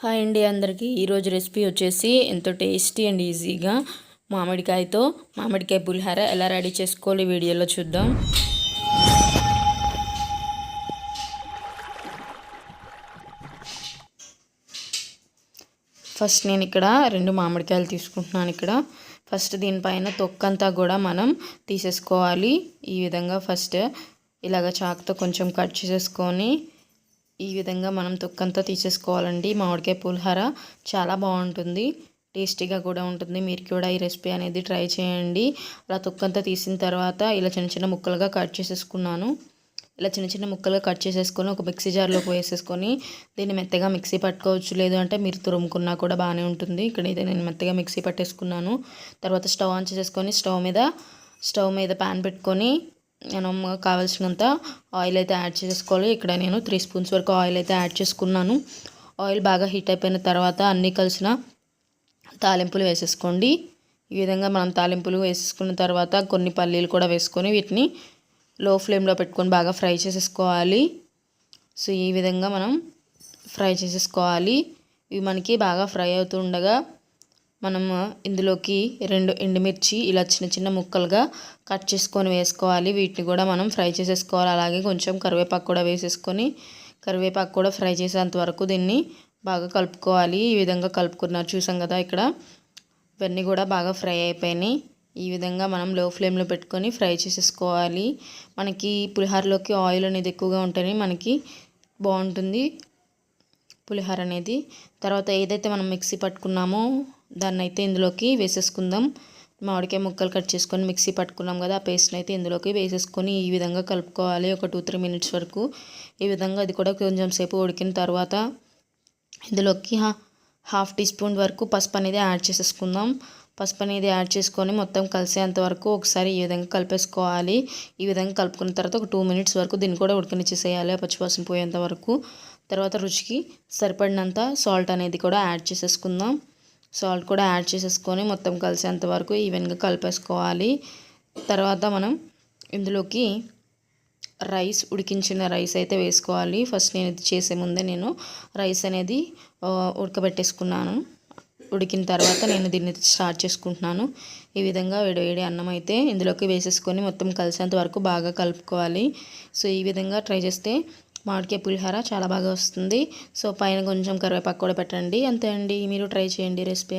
Hi అండి అందరికీ. ఈరోజు రెసిపీ వచ్చేసి ఎంతో టేస్టీ అండ్ ఈజీగా మామిడికాయతో మామిడికాయ పులిహోర ఎలా రెడీ చేసుకోవాలి వీడియోలో చూద్దాం. ఫస్ట్ నేను ఇక్కడ 2 మామిడికాయలు తీసుకుంటున్నాను. ఫస్ట్ దీనిపైన తొక్కంతా కూడా మనం తీసేసుకోవాలి. ఈ విధంగా ఫస్ట్ ఇలాగ చాకుతో కొంచెం కట్ చేసేసుకొని ఈ విధంగా మనం తొక్కంతా తీసేసుకోవాలండి. మామిడికాయ పులిహోర చాలా బాగుంటుంది, టేస్టీగా కూడా ఉంటుంది. మీరు కూడా ఈ రెసిపీ అనేది ట్రై చేయండి. అలా తొక్కంతా తీసిన తర్వాత ఇలా చిన్న చిన్న ముక్కలుగా కట్ చేసేసుకున్నాను. ఇలా చిన్న చిన్న ముక్కలుగా కట్ చేసేసుకొని ఒక మిక్సీ జార్లోకి వేసేసుకొని దీన్ని మెత్తగా మిక్సీ పట్టుకోవచ్చు, లేదు అంటే మీరు తురుముకున్నా కూడా బాగానే ఉంటుంది. ఇక్కడైతే నేను మెత్తగా మిక్సీ పట్టేసుకున్నాను. తర్వాత స్టవ్ ఆన్ చేసేసుకొని స్టవ్ మీద ప్యాన్ పెట్టుకొని మనం కావాల్సినంత ఆయిల్ అయితే యాడ్ చేసుకోవాలి. ఇక్కడ నేను 3 స్పూన్స్ వరకు ఆయిల్ అయితే యాడ్ చేసుకున్నాను. ఆయిల్ బాగా హీట్ అయిపోయిన తర్వాత అన్నీ కలిసిన తాలింపులు వేసేసుకోండి. ఈ విధంగా మనం తాలింపులు వేసేసుకున్న తర్వాత కొన్ని పల్లీలు కూడా వేసుకొని వీటిని లో ఫ్లేమ్లో పెట్టుకొని బాగా ఫ్రై చేసేసుకోవాలి. సో ఈ విధంగా మనం ఫ్రై చేసేసుకోవాలి. ఇవి మనకి బాగా ఫ్రై అవుతూ ఉండగా మనం ఇందులోకి 2 ఎండుమిర్చి ఇలా చిన్న చిన్న ముక్కలుగా కట్ చేసుకొని వేసుకోవాలి. వీటిని కూడా మనం ఫ్రై చేసేసుకోవాలి. అలాగే కొంచెం కరివేపాకు కూడా వేసేసుకొని కరివేపాకు కూడా ఫ్రై చేసేంత వరకు దీన్ని బాగా కలుపుకోవాలి. ఈ విధంగా కలుపుకున్నారు చూసాం కదా. ఇక్కడ ఇవన్నీ కూడా బాగా ఫ్రై అయిపోయినాయి. ఈ విధంగా మనం లో ఫ్లేమ్లో పెట్టుకొని ఫ్రై చేసేసుకోవాలి. మనకి పులిహోరలోకి ఆయిల్ అనేది ఎక్కువగా ఉంటేనే మనకి బాగుంటుంది పులిహోర అనేది. తర్వాత ఏదైతే మనం మిక్సీ పట్టుకున్నామో దాన్ని అయితే ఇందులోకి వేసేసుకుందాం. మామిడికాయ ముక్కలు కట్ చేసుకొని మిక్సీ పట్టుకున్నాం కదా, ఆ పేస్ట్ని అయితే ఇందులోకి వేసేసుకొని ఈ విధంగా కలుపుకోవాలి ఒక 2-3 మినిట్స్ వరకు. ఈ విధంగా ఇది కూడా కొంచెం సేపు ఉడికిన తర్వాత ఇందులోకి 1/2 టీ స్పూన్ వరకు పసుపు అనేది యాడ్ చేసేసుకుందాం. పసుపు అనేది యాడ్ చేసుకొని మొత్తం కలిసేంత వరకు ఒకసారి ఈ విధంగా కలిపేసుకోవాలి. ఈ విధంగా కలుపుకున్న తర్వాత ఒక 2 మినిట్స్ వరకు దీన్ని కూడా ఉడకనిచ్చేసేయాలి పచ్చివాసన పోయేంత వరకు. తర్వాత రుచికి సరిపడినంత సాల్ట్ అనేది కూడా యాడ్ చేసేసుకుందాం. సాల్ట్ కూడా యాడ్ చేసేసుకొని మొత్తం కలిసేంత వరకు ఈవెన్గా కలిపేసుకోవాలి. తర్వాత మనం ఇందులోకి ఉడికించిన రైస్ అయితే వేసుకోవాలి. ఫస్ట్ నేను ఇది చేసే ముందే నేను రైస్ అనేది ఉడకబెట్టేసుకున్నాను. ఉడికిన తర్వాత నేను దీన్ని స్టార్ట్ చేసుకుంటున్నాను. ఈ విధంగా వేడి అన్నం అయితే ఇందులోకి వేసేసుకొని మొత్తం కలిసేంత వరకు బాగా కలుపుకోవాలి. సో ఈ విధంగా ట్రై చేస్తే మామిడికాయ పులిహోర చాలా బాగా వస్తుంది. సో పైన కొంచెం కరివేపాకు కూడా పెట్టండి. అంతే అండి, మీరు ట్రై చేయండి రెసిపీ.